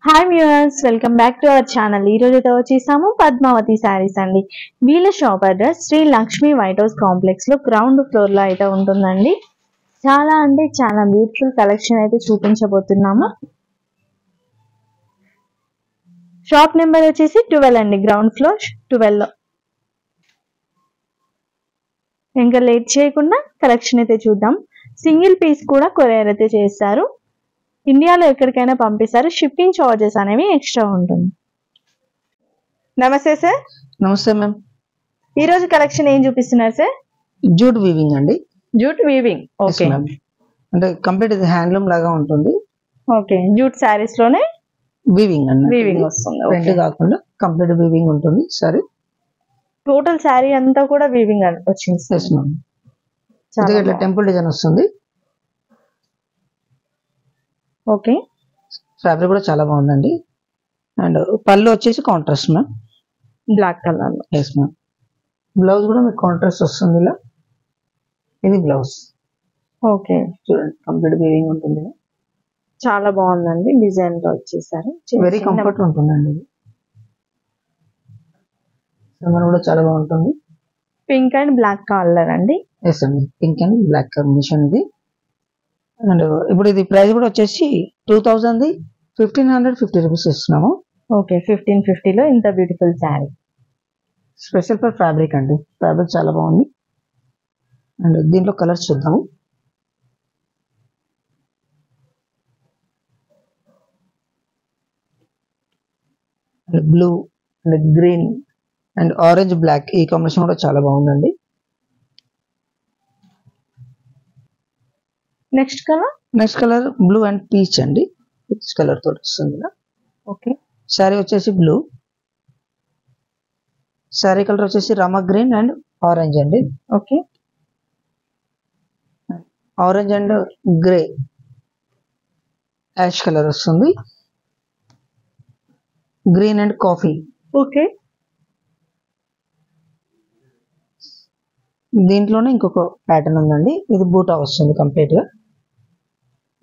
Hi viewers, welcome back to our channel. ఈ రోజు అయితే వచ్చేసాము పద్మావతి శారీస్ అండి. వీళ్ళ shop address Shri Lakshmi white house complex లో గ్రౌండ్ ఫ్లోర్ లో అయితే ఉంటుందండి. చాలా అంటే చాలా బ్యూటిఫుల్ కలెక్షన్ అయితే చూపించబోతున్నాము. షాప్ నెంబర్ వచ్చేసి 12 అండి, గ్రౌండ్ ఫ్లోర్ 12 లో. ఇంకా లేట్ చేయకుండా కలెక్షన్ అయితే చూద్దాం. సింగిల్ పీస్ కూడా కొరియర్ అయితే చేస్తారు. ఇండియాలో ఎక్కడికైనా పంపిస్తారు. షిప్పింగ్ చార్జెస్ అనేవి ఎక్స్ట్రా ఉంటుంది. నమస్తే సార్. నమస్తే మ్యామ్. ఈ రోజు కలెక్షన్ ఏం చూపిస్తున్నారు సార్? జూట్ వీవింగ్ అండి. Jute weaving. ఓకే, అంటే కంప్లీట్ ఇది హ్యాండ్లూమ్ లాగా ఉంటుంది. ఓకే, జూట్ సారీస్ లోనే వీవింగ్ అండి. వీవింగ్ వస్తుంది. ప్రింట్ కాకుండా కంప్లీట్ వీవింగ్ ఉంటుంది. సరే, టోటల్ సారీ అంతా కూడా వీవింగ్ వచ్చింది. Yes ma'am. ఇట్లా టెంపుల్ డిజైన్ వస్తుంది. ఓకే, ఫ్యాబ్రిక్ కూడా చాలా బాగుందండి. అండ్ పళ్ళు వచ్చేసి కాంట్రాస్ట్ మ్యామ్, బ్లాక్ కలర్ లో. Yes ma'am. బ్లౌజ్ కూడా మీకు కాంట్రాస్ట్ వస్తుంది. ఇలా ఇది బ్లౌజ్. ఓకే, చూడండి కంప్లీట్ వీవింగ్ ఉంటుంది. చాలా బాగుందండి. డిజైన్ లో వచ్చేసారు. వెరీ కంఫర్ట్ ఉంటుందండి. ఇది సమ్మర్ కూడా చాలా బాగుంటుంది. పింక్ అండ్ బ్లాక్ కలర్ అండి. ఎస్ అండి, పింక్ అండ్ బ్లాక్ కాంబినేషన్ ఇది. అండ్ ఇప్పుడు ఇది ప్రైస్ కూడా వచ్చేసి 2000 1550 రూపీస్ ఇస్తున్నాము. ఓకే, 1550 లో ఇంత beautiful sari. Special for fabric అండి. ఫ్యాబ్రిక్ చాలా బాగుంది. అండ్ దీంట్లో కలర్స్ చూద్దాము. And blue and green and orange black, ఈ కాంబినేషన్ కూడా చాలా బాగుందండి. Next colour blue and peach అండి. పీచ్ కలర్ తోటి వస్తుంది. ఓకే, శారీ వచ్చేసి బ్లూ. శారీ కలర్ వచ్చేసి రామా గ్రీన్ అండ్ ఆరెంజ్ అండి. Okay, orange and grey, ash colour వస్తుంది. Green and coffee. ఓకే, దీంట్లోనే ఇంకొక ప్యాటర్న్ ఉందండి. ఇది బూటా వస్తుంది కంప్లీట్ గా.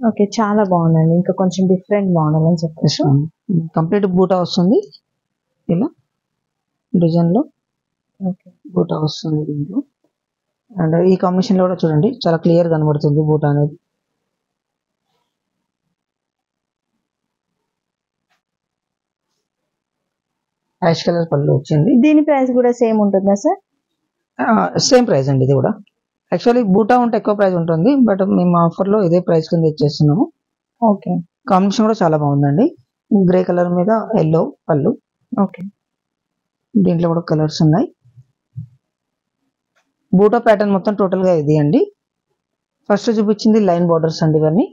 ఓకే, చాలా బాగుందండి. ఇంకా కొంచెం డిఫరెంట్ మోడల్ అని చెప్పచ్చు. కంప్లీట్ బూటా వస్తుంది. ఇలా డిజైన్ లో బూటా వస్తుంది దీంట్లో. అండ్ ఈ కాంబినేషన్ లో కూడా చూడండి చాలా క్లియర్ కనబడుతుంది బూటా అనేది. యాష్ కలర్ పళ్ళు వచ్చింది. దీని ప్రైస్ కూడా సేమ్ ఉంటుందా సార్? సేమ్ ప్రైస్ అండి. ఇది కూడా యాక్చువల్లీ బూటా ఉంటే ఎక్కువ ప్రైస్ ఉంటుంది, బట్ మేము ఆఫర్ లో ఇదే ప్రైస్ కింద ఇచ్చేస్తున్నాము. ఓకే, కాంబినేషన్ కూడా చాలా బాగుందండి. గ్రే కలర్ మీద ఎల్లో పళ్ళు. ఓకే, దీంట్లో కూడా కలర్స్ ఉన్నాయి. బూటా ప్యాటర్న్ మొత్తం టోటల్ గా ఇది అండి. ఫస్ట్ చూపించింది లైన్ బార్డర్స్ అండి. ఇవన్నీ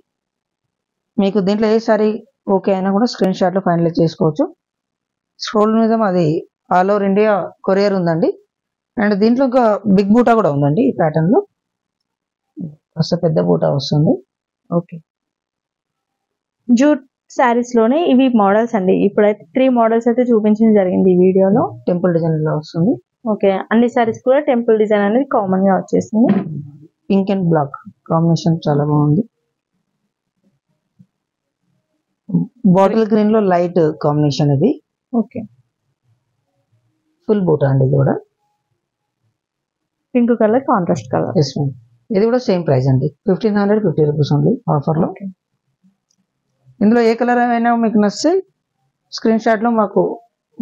మీకు దీంట్లో ఏ సారీ ఓకే అయినా కూడా స్క్రీన్ షాట్ లో ఫైనలైజ్ చేసుకోవచ్చు. స్క్రోల్ మీద మాది ఆల్ ఓవర్ ఇండియా కొరియర్ ఉందండి. అండ్ దీంట్లో ఒక బిగ్ బూటా కూడా ఉందండి. ఈ ప్యాటర్న్ లో కాస్త పెద్ద బూటా వస్తుంది. ఓకే, జూట్ శారీస్ లోనే ఇవి మోడల్స్ అండి. ఇప్పుడైతే 3 మోడల్స్ అయితే చూపించడం జరిగింది ఈ వీడియోలో. టెంపుల్ డిజైన్ లో వస్తుంది. ఓకే, అన్ని శారీస్ కూడా టెంపుల్ డిజైన్ అనేది కామన్ గా వచ్చేసింది. పింక్ అండ్ బ్లాక్ కాంబినేషన్ చాలా బాగుంది. బాటిల్ గ్రీన్ లో లైట్ కాంబినేషన్ ఇది. ఓకే, ఫుల్ బూటా అండి. ఇది కూడా pink colour contrast colour. Yes ma'am. ఇది కూడా సేమ్ ప్రైస్ అండి, 1550 రూపీస్ ఉంది ఆఫర్ లో. ఇందులో ఏ కలర్ అయినా మీకు నచ్చితే స్క్రీన్ షాట్ లో మాకు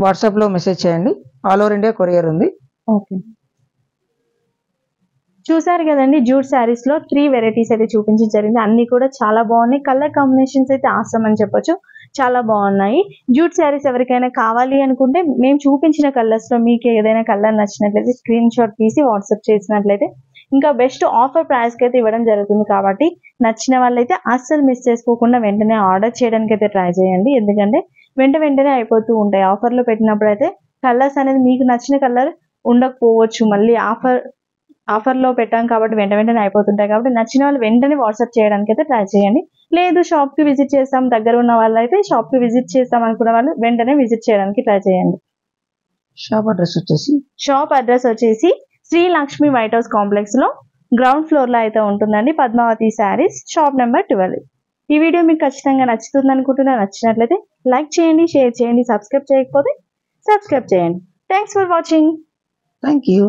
వాట్సాప్ లో మెసేజ్ చేయండి. ఆల్ ఓవర్ ఇండియా కొరియర్ ఉంది. ఓకే, చూసారు కదండి, జూట్ శారీస్ లో 3 వెరైటీస్ అయితే చూపించడం జరిగింది. అన్ని కూడా చాలా బాగున్నాయి. కలర్ కాంబినేషన్స్ అయితే ఆసమ్ అని చెప్పొచ్చు, చాలా బాగున్నాయి. జూట్ శారీస్ ఎవరికైనా కావాలి అనుకుంటే మేము చూపించిన కలర్స్ లో మీకు ఏదైనా కలర్ నచ్చినట్లయితే స్క్రీన్ షాట్ తీసి వాట్సాప్ చేసినట్లయితే ఇంకా బెస్ట్ ఆఫర్ ప్రైస్ కి అయితే ఇవ్వడం జరుగుతుంది. కాబట్టి నచ్చిన వాళ్ళైతే అస్సలు మిస్ చేసుకోకుండా వెంటనే ఆర్డర్ చేయడానికి అయితే ట్రై చేయండి. ఎందుకంటే వెంటనే అయిపోతూ ఉంటాయి. ఆఫర్ లో పెట్టినప్పుడు అయితే కలర్స్ అనేది మీకు నచ్చిన కలర్ ఉండకపోవచ్చు. మళ్ళీ ఆఫర్ లో పెట్టాం కాబట్టి వెంటనే అయిపోతుంటాయి. కాబట్టి నచ్చిన వాళ్ళు వెంటనే వాట్సాప్ చేయడానికి అయితే ట్రై చేయండి. లేదు షాప్ కి విజిట్ చేస్తాం, దగ్గర ఉన్న వాళ్ళు అయితే షాప్ కి విజిట్ చేస్తాం అనుకున్న వాళ్ళు వెంటనే విజిట్ చేయడానికి ట్రై చేయండి. షాప్ అడ్రస్ వచ్చేసి Shri Lakshmi white house complex లో గ్రౌండ్ ఫ్లోర్ లో అయితే ఉంటుందండి. Padmavathi sarees, shop number 12. ఈ వీడియో మీకు ఖచ్చితంగా నచ్చుతుంది అనుకుంటున్నా. నచ్చినట్లయితే లైక్ చేయండి, షేర్ చేయండి, సబ్స్క్రైబ్ చేయకపోతే సబ్స్క్రైబ్ చేయండి. Thanks for watching. Thank you.